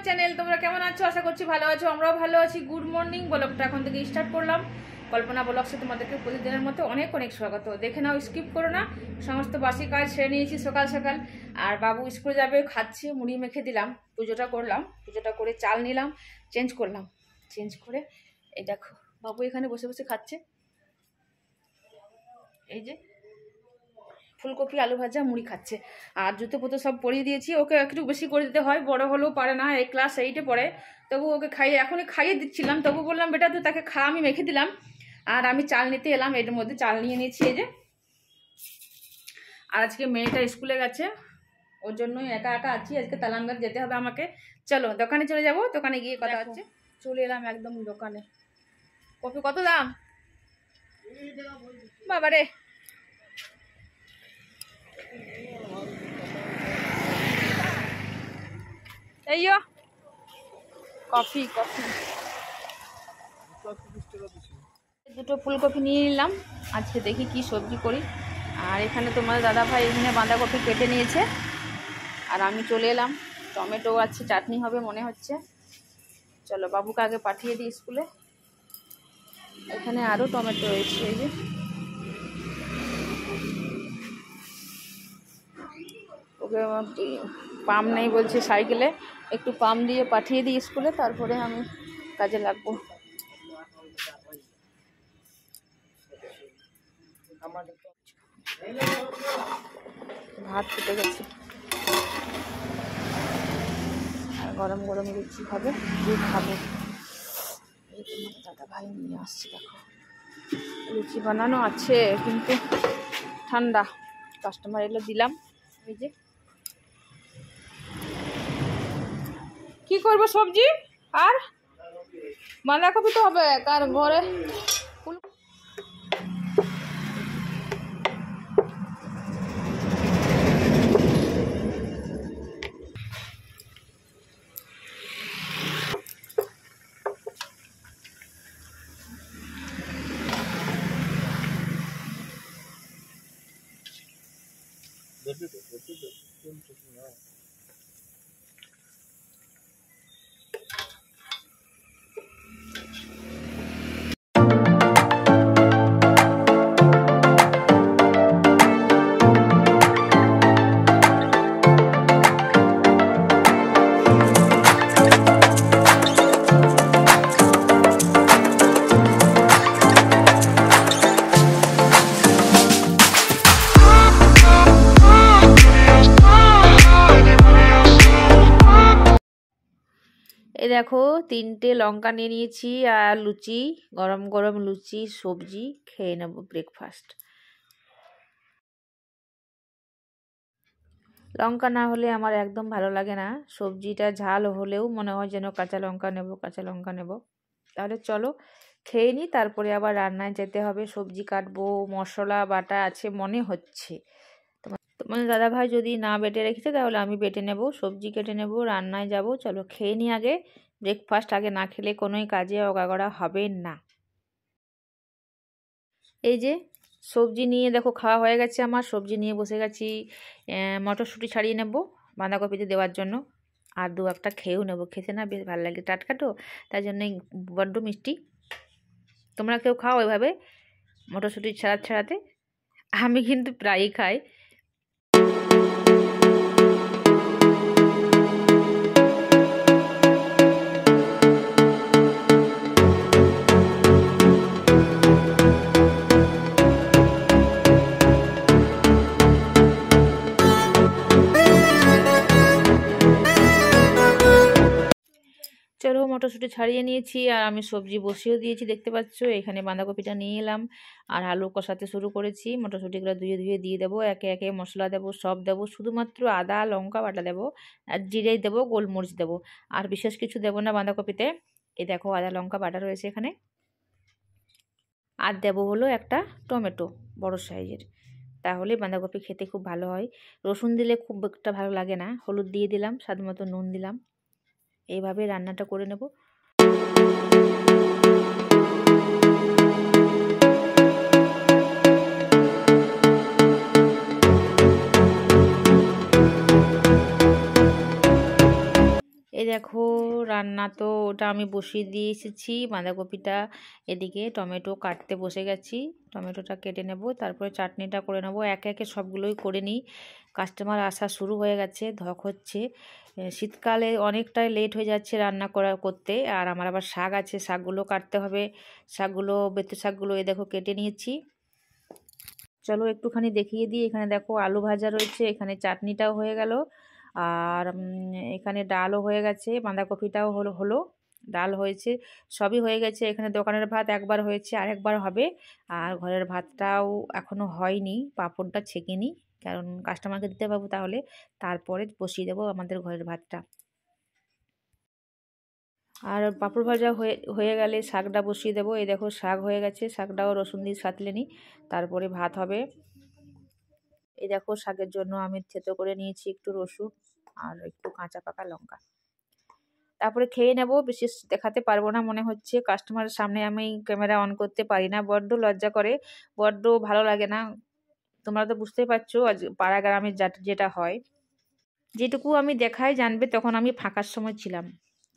Channel তোমরা কেমন আছো? আশা করছি ভালো আছো, আমরাও ভালো আছি। গুড মর্নিং, ব্লগটা এখন থেকে স্টার্ট করলাম। কল্পনা ব্লগসে তোমাদেরকে প্রতিদিনের মতো অনেক অনেক স্বাগত। দেখে নাও, স্কিপ করো না। সমস্ত বাসি কাজ সেরে নিয়েছি সকাল সকাল। আর বাবু স্কুলে যাবে, খাচ্ছি, মুড়ি মেখে দিলাম। পুজোটা করলাম, পুজোটা করে চাল নিলাম, চেঞ্জ করলাম। চেঞ্জ করে এই দেখো বাবু এখানে বসে বসে খাচ্ছে। এই যে ফুলকপি আলু ভাজা মুড়ি খাচ্ছে। আর জুতো পুতো সব পরিয়ে দিয়েছি। ওকে একটু বেশি করে দিতে হয়, বড় হলেও পারে না, এই ক্লাস 8-এ পড়ে। তবু ওকে এখনই খাইয়ে দিচ্ছিলাম। তবু বললাম বেটা তুই তাকে খা, আমি মেখে দিলাম। আর আমি চাল নিতে এলাম, এর মধ্যে চাল নিয়ে নিয়েছি। এই যে, আর আজকে মেয়েটা স্কুলে গেছে, ওর জন্যই একা একা আছি। আজকে তালানগড় যেতে হবে আমাকে। চলো দোকানে চলে যাব, দোকানে গিয়ে কথা হচ্ছে। চলে এলাম একদম দোকানে। কপি কত দাম বাবা রে? এই কফি কফি দুটো ফুলকপি নিয়ে নিলাম। আজকে দেখি কি সবজি করি। আর এখানে তোমাদের দাদা ভাই এখানে বাঁধাকপি কেটে নিয়েছে। আর আমি চলে এলাম, টমেটো আছে, চাটনি হবে মনে হচ্ছে। চলো বাবুকে আগে পাঠিয়ে দিই স্কুলে। এখানে আরও টমেটো রয়েছে। এই যে ওকে পাম নেই বলছে সাইকেলে, একটু পাম দিয়ে পাঠিয়ে দিই স্কুলে, তারপরে আমি কাজে লাগবো। ভাত ফুটে গেছে, আর গরম গরম লুচি হবে, দুধ খাবো। এই তোমার দাদা ভাই নিয়ে আসছে, দেখো লুচি বানানো আছে কিন্তু ঠান্ডা। কাস্টমার এলো, দিলাম। এই যে কি করবো সবজি, আর বাঁধাকপি তো হবে। কার ঘরে এই দেখো 3টে লঙ্কা নিয়ে নিয়েছি, আর লুচি, গরম গরম লুচি, সবজি খেয়ে নেব ব্রেকফাস্ট। লঙ্কা না হলে আমার একদম ভালো লাগে না। সবজিটা ঝাল হলেও মনে হয় যেন কাঁচা লঙ্কা নেব, কাঁচা লঙ্কা নেব। তাহলে চলো খেয়ে নিই, তারপরে আবার রান্নায় যেতে হবে। সবজি কাটবো, মশলা বাটা আছে মনে হচ্ছে। তোমার দাদা ভাই যদি না বেটে রেখেছে তাহলে আমি বেটে নেব, সবজি কেটে নেব, রান্নায় যাব। চলো খেয়ে নিই আগে। ব্রেকফাস্ট আগে না খেলে কোনোই কাজে অগাগড়া হবে না। এই যে সবজি নিয়ে দেখো খাওয়া হয়ে গেছে আমার। সবজি নিয়ে বসে গেছি, মটরশুঁটি ছাড়িয়ে নেব বাঁধাকপিতে দেওয়ার জন্য। আর দু একটা খেয়েও নেবো, খেতে না বেশ ভালো লাগে, টাটকা তো, তাই জন্যই বড্ড মিষ্টি। তোমরা কেউ খাও এভাবে মটরশুঁটি ছাড়াতে? আমি কিন্তু প্রায়ই খাই। মটরশুঁটি ছাড়িয়ে নিয়েছি আর আমি সবজি বসিয়েও দিয়েছি, দেখতে পাচ্ছ। এখানে বাঁধাকপিটা নিয়ে এলাম আর আলু কষাতে শুরু করেছি। মটরশুঁটিগুলো ধুয়ে ধুয়ে দিয়ে দেবো, একে একে মশলা দেবো, সব দেবো, শুধুমাত্র আদা লঙ্কা বাটা দেবো আর জিরে দেবো, গোলমরিচ দেবো, আর বিশেষ কিছু দেবো না বাঁধাকপিতে। এই দেখো আদা লঙ্কা বাটা রয়েছে এখানে। আর দেবো হলো একটা টমেটো বড় সাইজের, তাহলে বাঁধাকপি খেতে খুব ভালো হয়। রসুন দিলে খুব একটা ভালো লাগে না। হলুদ দিয়ে দিলাম, স্বাদ মতো নুন দিলাম। এইভাবে রান্নাটা করে নেব। এই দেখো রান্না তো ওটা আমি বসিয়ে দিয়ে এসেছি, বাঁধাকপিটা এদিকে টমেটো কাটতে বসে গেছি। টমেটোটা কেটে নেব, তারপরে চাটনিটা করে নেব। একে একে সবগুলোই করে নিই। কাস্টমার আসা শুরু হয়ে গেছে, ধক হচ্ছে। শীতকালে অনেকটাই লেট হয়ে যাচ্ছে রান্না করতে। আর আমার আবার শাক আছে, শাকগুলো কাটতে হবে। শাকগুলো বেতো শাকগুলো এই দেখো কেটে নিয়েছি। চলো একটুখানি দেখিয়ে দিই। এখানে দেখো আলু ভাজা রয়েছে, এখানে চাটনিটাও হয়ে গেল, আর এখানে ডালও হয়ে গেছে, বাঁধাকপিটাও হলো ডাল হয়েছে, সবই হয়ে গেছে। এখানে দোকানের ভাত একবার হয়েছে, আরেকবার হবে। আর ঘরের ভাতটাও এখনো হয়নি, পাঁপড়টা ছেঁকে নিই, কারণ কাস্টমারকে দিতে পারবো, তাহলে তারপরে বসিয়ে দেবো আমাদের ঘরের ভাতটা। আর পাঁপড় ভাজা হয়ে হয়ে গেলে শাকটা বসিয়ে দেবো। এই দেখো শাক হয়ে গেছে, শাকটাও রসুন দিয়ে সাঁতলে নিই, তারপরে ভাত হবে। এই দেখো শাকের জন্য আমি থেতো করে নিয়েছি একটু রসুন আর একটু কাঁচা পাকা লঙ্কা। তারপরে খেয়ে নেব। বিশেষ দেখাতে পারবো না মনে হচ্ছে, কাস্টমারের সামনে আমি ক্যামেরা অন করতে পারি না, বড্ড লজ্জা করে, বড্ড ভালো লাগে না। তোমরা তো বুঝতেই পারছো আজ পাড়া গ্রামে যেটা হয়। যেটুকু আমি দেখাই জানবে তখন আমি ফাঁকার সময় ছিলাম,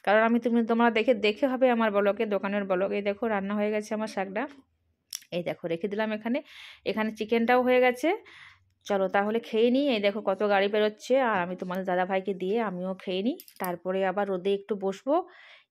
কারণ তোমরা দেখে দেখে হবে আমার ব্লগে, দোকানের ব্লগে। এই দেখো রান্না হয়ে গেছে আমার শাকটা, এই দেখো রেখে দিলাম এখানে। এখানে চিকেনটাও হয়ে গেছে। চলো তাহলে খেয়ে নিই। এই দেখো কত গাড়ি বেরোচ্ছে, আর আমি তোমাদের দাদাভাইকে দিয়ে আমিও খেয়ে নিই, তারপরে আবার রোদে একটু বসবো।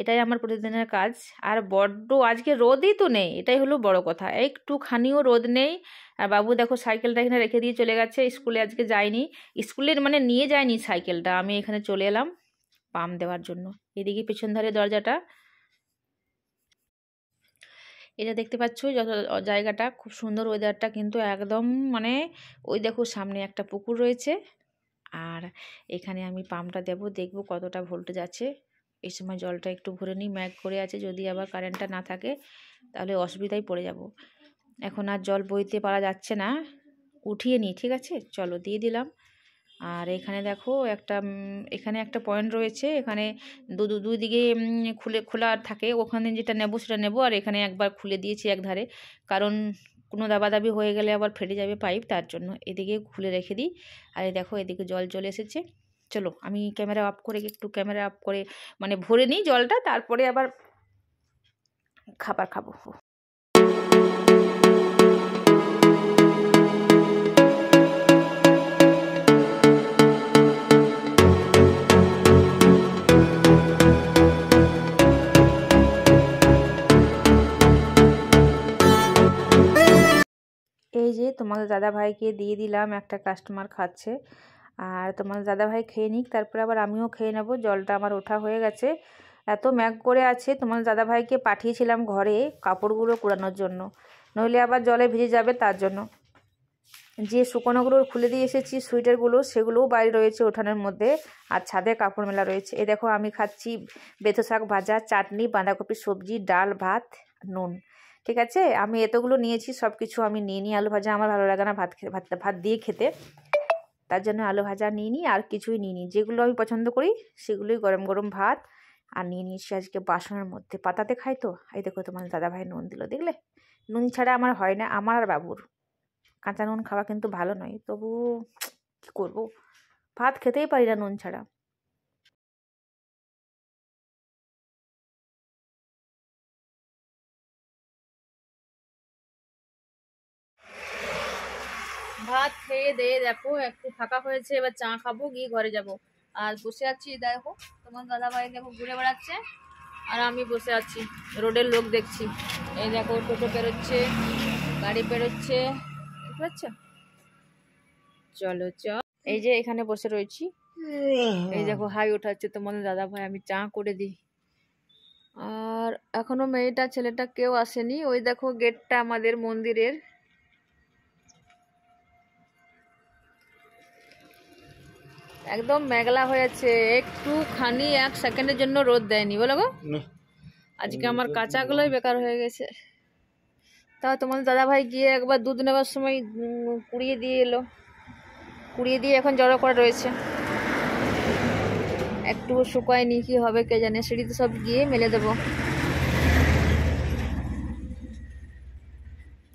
এটাই আমার প্রতিদিনের কাজ। আর বড্ড আজকে রোদই তো নেই, এটাই হলো বড় কথা, একটুখানিও রোদ নেই। আর বাবু দেখো সাইকেলটা এখানে রেখে দিয়ে চলে গেছে, স্কুলে আজকে যায়নি। স্কুলের মানে নিয়ে যায়নি সাইকেলটা, আমি এখানে চলে এলাম পাম্প দেওয়ার জন্য। এদিকে পেছন ধারে দরজাটা, এটা দেখতে পাচ্ছ যত জায়গাটা খুব সুন্দর, ওয়েদারটা কিন্তু একদম মানে ওই দেখো সামনে একটা পুকুর রয়েছে। আর এখানে আমি পাম্পটা দেবো, দেখবো কতটা ভোল্টেজ আছে। এই সময় জলটা একটু ভরে নিই, ম্যাগ করে আছে, যদি আবার কারেন্টটা না থাকে তাহলে অসুবিধায় পড়ে যাব। এখন আর জল বইতে পারা যাচ্ছে না, উঠিয়ে নিই, ঠিক আছে চলো দিয়ে দিলাম। আর এখানে দেখো এখানে একটা পয়েন্ট রয়েছে, এখানে দুই দিকে খোলা থাকে, ওখানে যেটা নেবো সেটা নেবো। আর এখানে একবার খুলে দিয়েছি এক ধারে, কারণ কোনো দাবাদাবি হয়ে গেলে আবার ফেটে যাবে পাইপ, তার জন্য এদিকে খুলে রেখে দিই। আর এই দেখো এদিকে জল চলে এসেছে। চলো আমি ক্যামেরা অফ করে মানে ভরে নিই জলটা, তারপরে আবার খাবার খাবো। এই যে তোমাদের দাদাভাইকে দিয়ে দিলাম, একটা কাস্টমার খাচ্ছে। আর তোমাদের দাদাভাই খেয়ে নিক, তারপরে আবার আমিও খেয়ে নেব। জলটা আমার ওঠা হয়ে গেছে। এত ম্যাগ করে আছে, তোমাদের দাদাভাইকে পাঠিয়েছিলাম ঘরে কাপড়গুলো কুড়ানোর জন্য, নইলে আবার জলে ভিজে যাবে, তার জন্য। যে শুকনোগুলো খুলে দিয়ে এসেছি সোয়েটারগুলো, সেগুলোও বাইরে রয়েছে উঠানের মধ্যে, আর ছাদে কাপড় মেলা রয়েছে। এই দেখো আমি খাচ্ছি বেথো শাক ভাজা, চাটনি, বাঁধাকপির সবজি, ডাল, ভাত, নুন। ঠিক আছে, আমি এতগুলো নিয়েছি, সব কিছু আমি নিয়ে নিই। আলু ভাজা আমার ভালো লাগে না ভাত দিয়ে খেতে, তার জন্য আলু ভাজা নিয়ে নিই, আর কিছুই নিয়ে নিই। যেগুলো আমি পছন্দ করি সেগুলোই গরম গরম ভাত। আর নিয়ে নিয়েছি আজকে বাসনের মধ্যে, পাতাতে খাই তো। এই দেখো তোমার দাদাভাই নুন দিল, দেখলে? নুন ছাড়া আমার হয় না, আমার আর বাবুর। কাঁচা নুন খাওয়া কিন্তু ভালো নয়, তবু কী করবো, ভাত খেতেই পারি না নুন ছাড়া। ভাত খেয়ে দিয়ে দেখো একটু ফাঁকা হয়েছে, এবার চা খাবো, গিয়ে ঘরে যাব। আর বসে আছি দেখো, তোমার দাদাভাই দেখো ঘুরে বেড়াচ্ছে, আর আমি বসে আছি রোডের লোক দেখছি। এই দেখো টোটো পেরোচ্ছে, গাড়ি পেরোচ্ছে, বুঝতে পারছো? চলো এই যে এখানে বসে রয়েছি, এই দেখো হাই ওঠাচ্ছে তোমাদের দাদাভাই, আমি চা করে দিই। আর এখনো মেয়েটা ছেলেটা কেউ আসেনি। ওই দেখো গেটটা আমাদের মন্দিরের। একদম মেঘলা হয়েছে, একটুখানি 1 সেকেন্ডের জন্য রোদ দেয়নি, বলো গো। আজকে আমার কাঁচাগুলোই বেকার হয়ে গেছে। তাও তোমাদের দাদাভাই গিয়ে একবার দুধ নেবার সময় কুড়িয়ে দিয়ে এলো, কুড়িয়ে দিয়ে এখন জড়ো করে রয়েছে। একটু শুকায়নি, কি হবে কে জানে। সিঁড়িতে সব গিয়ে মেলে দেবো।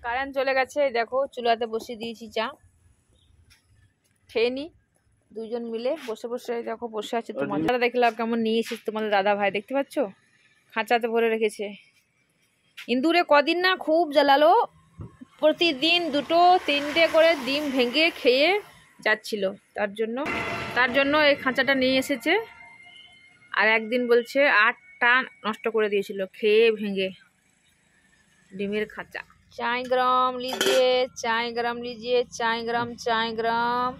কারেন্ট চলে গেছে, দেখো চুলাতে বসিয়ে দিয়েছি চা, খেয়ে নি দুজন মিলে বসে বসে। দেখো বসে আছে, তোমাদের দেখলাম কেমন নিয়ে এসেছে তোমাদের দাদা ভাই, দেখতে পাচ্ছ খাঁচাতে ভরে রেখেছে। ইন্দুরে কদিন না খুব জ্বালালো, প্রতিদিন 2-3টে করে ডিম ভেঙে খেয়ে যাচ্ছিল। তার জন্য এই খাঁচাটা নিয়ে এসেছে। আর একদিন বলছে 8টা নষ্ট করে দিয়েছিল খেয়ে ভেঙে ডিমের খাঁচা। चाय गरम लीजिए, चाय गरम लीजिए, चाय गरम, चाय गरम,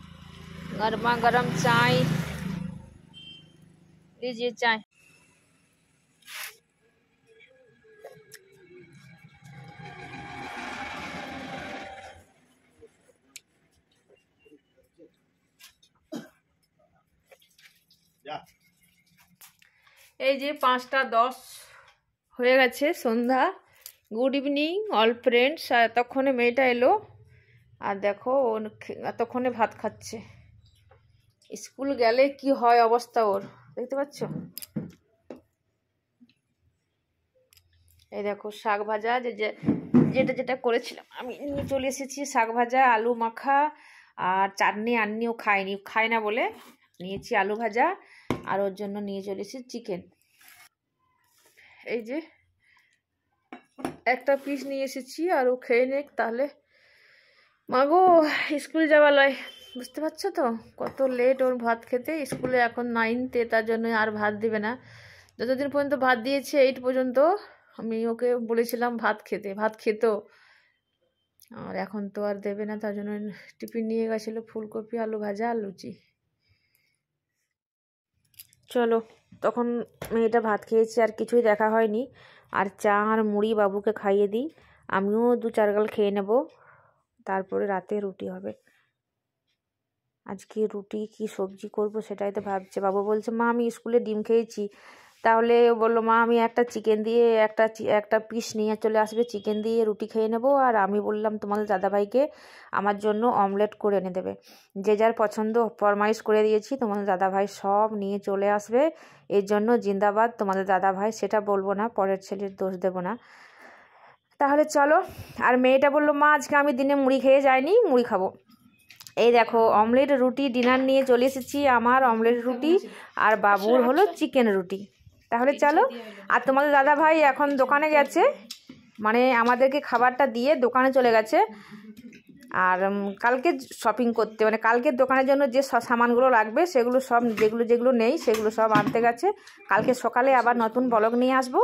गर्मा गर्म चाय लीजिए, चाय। এই যে 5টা 10 হয়ে গেছে, সন্ধ্যা। Good evening all friends. আর এতক্ষণে মেয়েটা এলো, আর দেখো এতক্ষণে ভাত খাচ্ছে। স্কুল গেলে কি হয় অবস্থা ওর, দেখতে পাচ্ছ। এই দেখো শাক ভাজা, যেটা করেছিলাম আমি নিয়ে চলে এসেছি। শাক ভাজা, আলু মাখা, আর চাটনি আননিও খায় না বলে নিয়েছি আলু ভাজা। আর ওর জন্য নিয়ে চলে এসেছি চিকেন। এই যে একটা পিস নিয়ে এসেছি, আর ও খেয়ে নেক তাহলে। মাগো স্কুল যাওয়া লয়, বুঝতে পারছো তো কত লেট ওর ভাত খেতে। স্কুলে এখন 9তে, তার জন্য আর ভাত দিবে না। যতদিন পর্যন্ত ভাত দিয়েছে 8 পর্যন্ত আমি ওকে বলেছিলাম ভাত খেত। আর এখন তো আর দেবে না, তার জন্য টিফিন নিয়ে গেছিলো ফুলকপি, আলু ভাজা আর লুচি। চলো, তখন মেয়েটা ভাত খেয়েছে, আর কিছুই দেখা হয়নি। আর চা আর মুড়ি বাবুকে খাইয়ে দিই, আমিও 2-4 গাল খেয়ে নেব। তারপরে রাতে রুটি হবে। আজকে রুটি কি সবজি করব সেটাই তো ভাবছে। বাবু বলছে মা আমি স্কুলে ডিম খেয়েছি। তাহলে বললো মা আমি একটা চিকেন দিয়ে একটা পিস নিয়ে চলে আসবে, চিকেন দিয়ে রুটি খেয়ে নেব। আর আমি বললাম তোমাদের দাদাভাইকে আমার জন্য অমলেট করে এনে দেবে। যে যার পছন্দ ফরমাইশ করে দিয়েছি, তোমাদের দাদাভাই সব নিয়ে চলে আসবে। এর জন্য জিন্দাবাদ তোমাদের দাদাভাই, সেটা বলবো না, পরের ছেলের দোষ দেব না। তাহলে চলো। আর মেয়েটা বললো মা আজকে আমি দিনে মুড়ি খেয়ে যাইনি, মুড়ি খাবো। এই দেখো অমলেট রুটি ডিনার নিয়ে চলে এসেছি। আমার অমলেট রুটি, আর বাবুর হলো চিকেন রুটি। তাহলে চলো। আর তোমাদের দাদা ভাই এখন দোকানে গেছে, মানে আমাদেরকে খাবারটা দিয়ে দোকানে চলে গেছে। আর কালকে শপিং করতে, মানে কালকের দোকানের জন্য যে সামানগুলো লাগবে সেগুলো সব, যেগুলো নেই সেগুলো সব আনতে গেছে। কালকে সকালে আবার নতুন ব্লগ নিয়ে আসবো।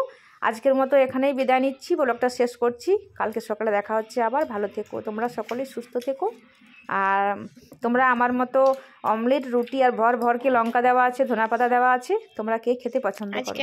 আজকের মতো এখানেই বিদায় নিচ্ছি, ব্লগটা শেষ করছি। কালকে সকালে দেখা হচ্ছে আবার। ভালো থেকো তোমরা সকলেই, সুস্থ থেকো। আর তোমরা আমার মতো অমলেট রুটি আর ভর কি লঙ্কা দেওয়া আছে, ধনেপাতা দেওয়া আছে, তোমরা কে খেতে পছন্দ করো?